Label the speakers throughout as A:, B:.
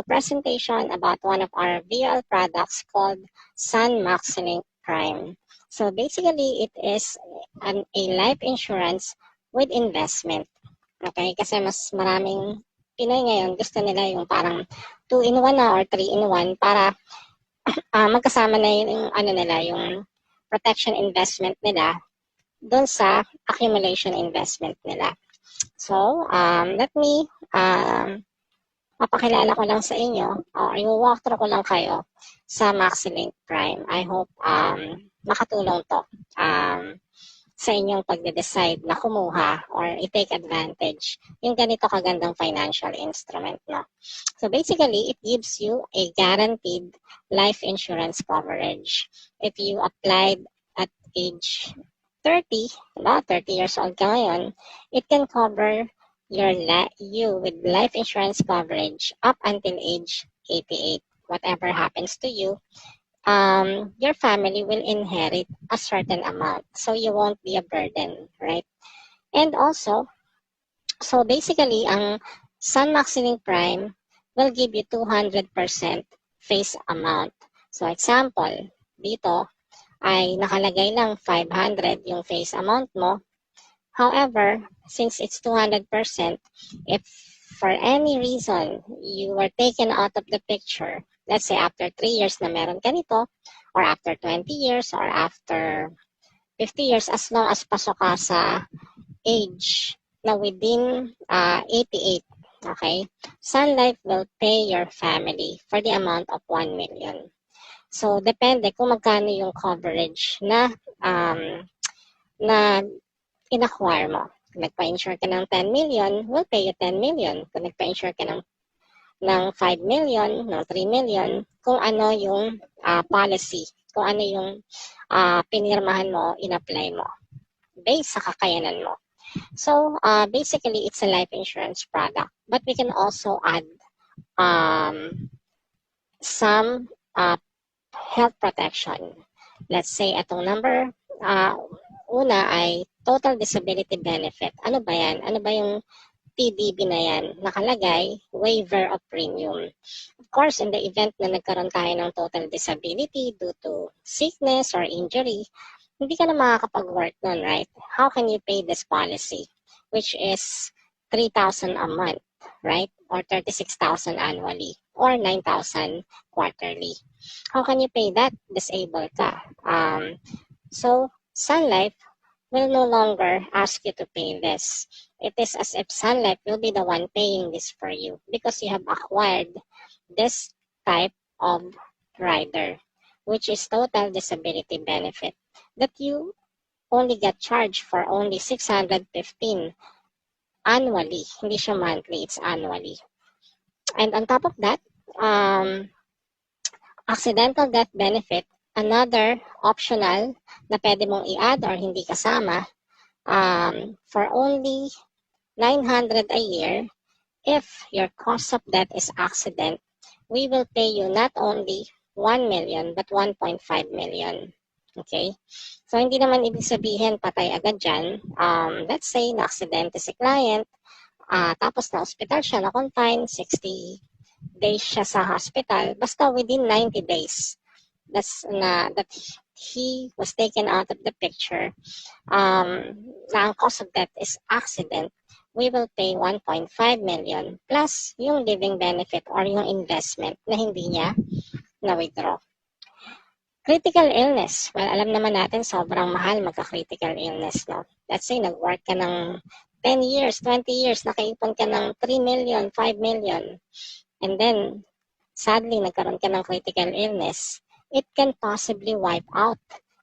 A: So presentation about one of our VL products called Sun Maxilink Prime. So basically, it is a life insurance with investment. Okay? Kasi mas maraming Pinoy ngayon, gusto nila yung parang 2-in-1 na or 3-in-1 para magkasama na yung ano nila, yung protection investment nila doon sa accumulation investment nila. So, let me mapakilala ko lang sa inyo, yung walkthrough ko lang kayo sa Maxilink Prime. I hope makatulong to sa inyong pagde-decide na kumuha or i-take advantage yung ganito kagandang financial instrument. No? So basically, it gives you a guaranteed life insurance coverage. If you applied at age 30, 30 years old ka ngayon, it can cover you with life insurance coverage up until age 88. Whatever happens to you, your family will inherit a certain amount. So you won't be a burden, right? And also, so basically, ang Sun Maxilink Prime will give you 200% face amount. So example, dito ay nakalagay lang 500 yung face amount mo. However, since it's 200%, if for any reason you were taken out of the picture, let's say after 3 years na meron ka nito, or after 20 years, or after 50 years, as long as pasok ka sa age na within 88, okay, Sun Life will pay your family for the amount of 1 million. So, depende kung magkano yung coverage na in-acquire mo. Kung nagpa-insure ka ng 10 million, we'll pay you 10 million. Kung nagpa-insure ka ng 5 million, ng 3 million, kung ano yung policy, kung ano yung pinirmahan mo, in-apply mo, based sa kakayanan mo. So, basically, it's a life insurance product. But we can also add some health protection. Let's say, itong number, una ay total disability benefit. Ano ba yan? Ano ba yung TDB na yan? Nakalagay, waiver of premium. Of course, in the event na nagkaroon tayo ng total disability due to sickness or injury, hindi ka na makakapag-work nun, right? How can you pay this policy? Which is 3,000 a month, right? Or 36,000 annually, or 9,000 quarterly. How can you pay that? Disabled ka. So, Sun Life will no longer ask you to pay this. It is as if Sun Life will be the one paying this for you because you have acquired this type of rider, which is total disability benefit, that you only get charged for only 615 annually. Hindi siya monthly, it's annually. And on top of that, accidental death benefit, another optional na pwede mong i-add or hindi kasama, for only 900 a year. If your cause of death is accident, we will pay you not only 1 million but 1.5 million. Okay? So, hindi naman ibig sabihin patay agad dyan. Let's say, na-accidente si client, tapos na-hospital siya, na-confine, 60 days siya sa hospital, basta within 90 days that he was taken out of the picture, na ang cause of death is accident, we will pay 1.5 million plus yung living benefit or yung investment na hindi niya na-withdraw. Critical illness. Well, alam naman natin sobrang mahal magka-critical illness, no? Let's say, nag-work ka ng 10 years, 20 years, nakaipon ka ng 3 million, 5 million, and then, sadly, nagkaroon ka ng critical illness, it can possibly wipe out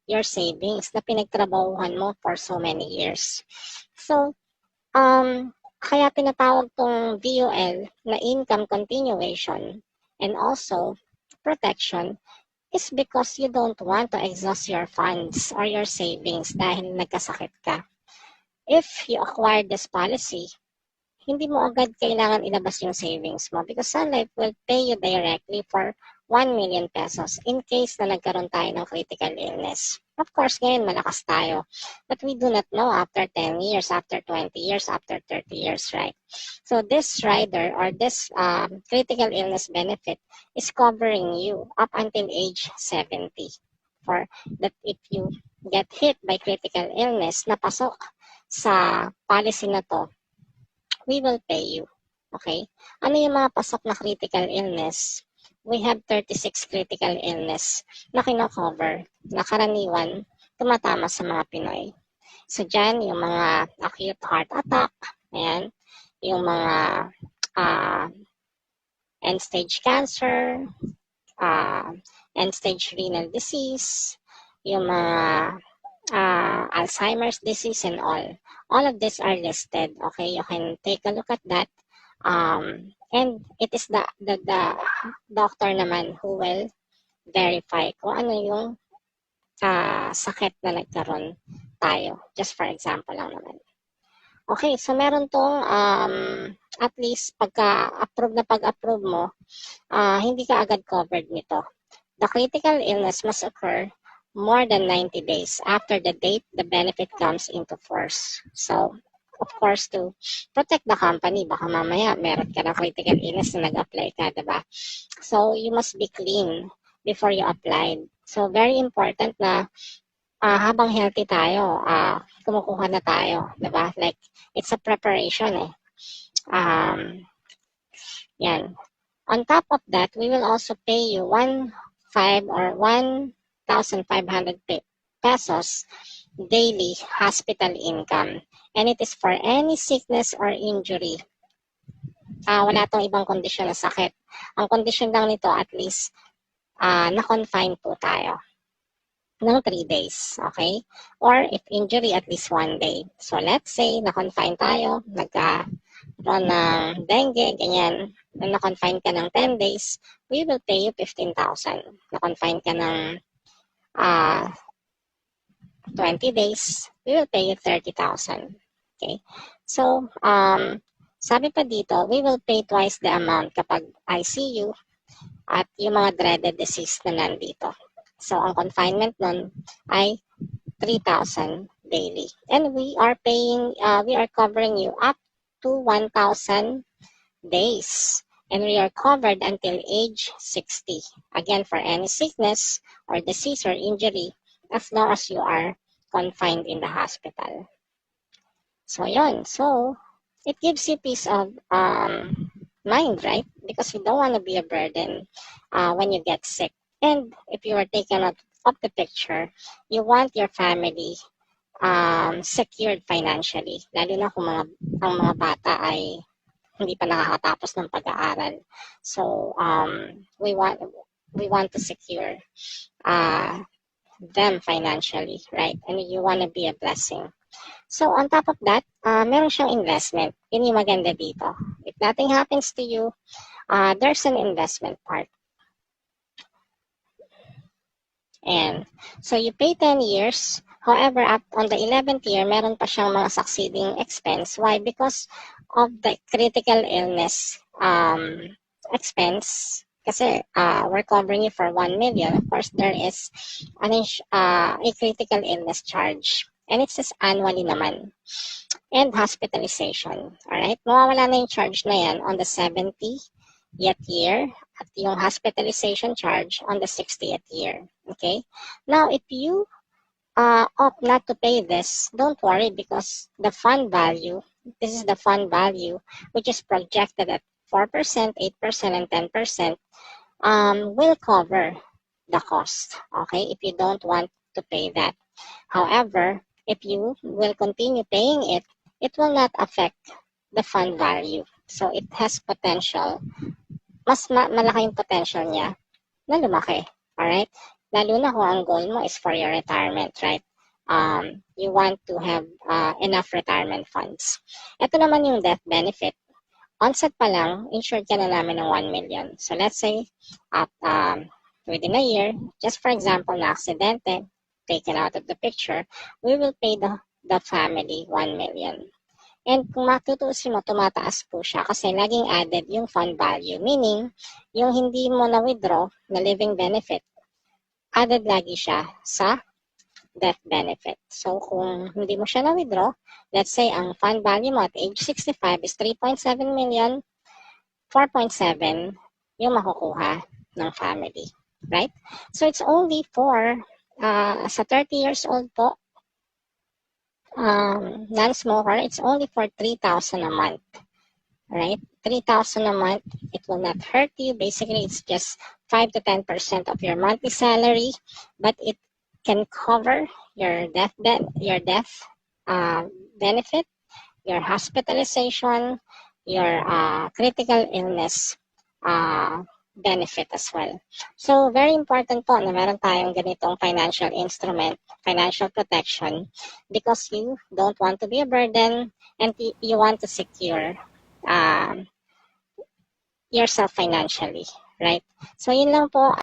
A: your savings na pinagtrabahuhan mo for so many years. So, kaya pinatawag tong VUL na income continuation and also protection is because you don't want to exhaust your funds or your savings dahil nagkasakit ka. If you acquire this policy, hindi mo agad kailangan ilabas yung savings mo because Sun Life will pay you directly for 1 million pesos in case na nagkaroon tayo ng critical illness. Of course, ngayon malakas tayo. But we do not know after 10 years, after 20 years, after 30 years, right? So this rider or this critical illness benefit is covering you up until age 70. For that if you get hit by critical illness na pasok sa policy na to, we will pay you. Okay? Ano yung mga pasok na critical illness? We have 36 critical illness na kino-cover na karaniwan tumatama sa mga Pinoy. So dyan, yung mga acute heart attack, ayan, yung mga end-stage cancer, end-stage renal disease, yung mga Alzheimer's disease and all. All of these are listed. Okay, you can take a look at that. And it is the doctor naman who will verify kung ano yung sakit na nagkaroon tayo. Just for example lang naman. Okay, so meron tong at least pag-approve mo, hindi ka agad covered nito. The critical illness must occur more than 90 days after the date the benefit comes into force. So, of course, to protect the company, baka mamaya meron ka ng critical illness na nag-apply ka, diba? So, you must be clean before you applied. So, very important na habang healthy tayo, kumukuha na tayo, diba? Like, it's a preparation eh. Yan. On top of that, we will also pay you 1,500 pesos daily hospital income. And it is for any sickness or injury. Wala tong ibang kondisyon na sakit. Ang kondisyon lang nito at least na-confine po tayo ng 3 days. Okay? Or if injury, at least 1 day. So let's say na-confine tayo, nagkaroon ng dengue, ganyan, na-confine ka ng 10 days, we will pay you 15,000. Na-confine ka ng 20 days, we will pay you 30,000. Okay? So, sabi pa dito, we will pay twice the amount kapag ICU at yung mga dreaded disease na nandito. So, ang confinement nun ay 3,000 daily. And we are covering you up to 1,000 days. And we are covered until age 60. Again, for any sickness or disease or injury, as long as you are confined in the hospital. So, yun. So, it gives you peace of mind, right? Because you don't want to be a burden when you get sick. And if you are taken out of the picture, you want your family secured financially. Lalo na kung ang mga bata ay hindi pa nakakatapos ng pag-aaral. So, we want to secure them financially, right? And you want to be a blessing. So, on top of that, meron siyang investment. Yun yung maganda dito. If nothing happens to you, there's an investment part. And so, you pay 10 years. However, up on the 11th year, meron pa siyang mga succeeding expense. Why? Because of the critical illness expense. Kasi we're covering you for 1 million. Of course, there is a critical illness charge. And it's just annually naman. And hospitalization. Alright? Mawawala na yung charge na yan on the 70th year at yung hospitalization charge on the 60th year. Okay? Now, if you opt not to pay this, don't worry because the fund value, this is the fund value which is projected at 4%, 8%, and 10%, will cover the cost. Okay? If you don't want to pay that. However, if you will continue paying it, it will not affect the fund value. So, it has potential. Mas malaki yung potential niya na lumaki. Alright? Lalo na kung ang goal mo is for your retirement, right? You want to have enough retirement funds. Ito naman yung death benefit. Onset pa lang, insured ka na namin ng 1 million. So, let's say, at within a year, just for example, na aksidente, taken out of the picture, we will pay the family 1 million. And kung matutusin mo, tumataas po siya kasi laging added yung fund value. Meaning, yung hindi mo na-withdraw na living benefit, added lagi siya sa death benefit. So, kung hindi mo siya na-withdraw, let's say ang fund value mo at age 65 is 3.7 million, 4.7 yung makukuha ng family. Right? So, it's only for, sa 30 years old po, non-smoker, it's only for 3,000 a month. Right? 3,000 a month, it will not hurt you. Basically, it's just 5 to 10% of your monthly salary, but it can cover your death benefit, your hospitalization, your critical illness benefit as well. So, very important po na meron tayong ganitong financial instrument, financial protection, because you don't want to be a burden and you want to secure yourself financially, right? So, yun lang po.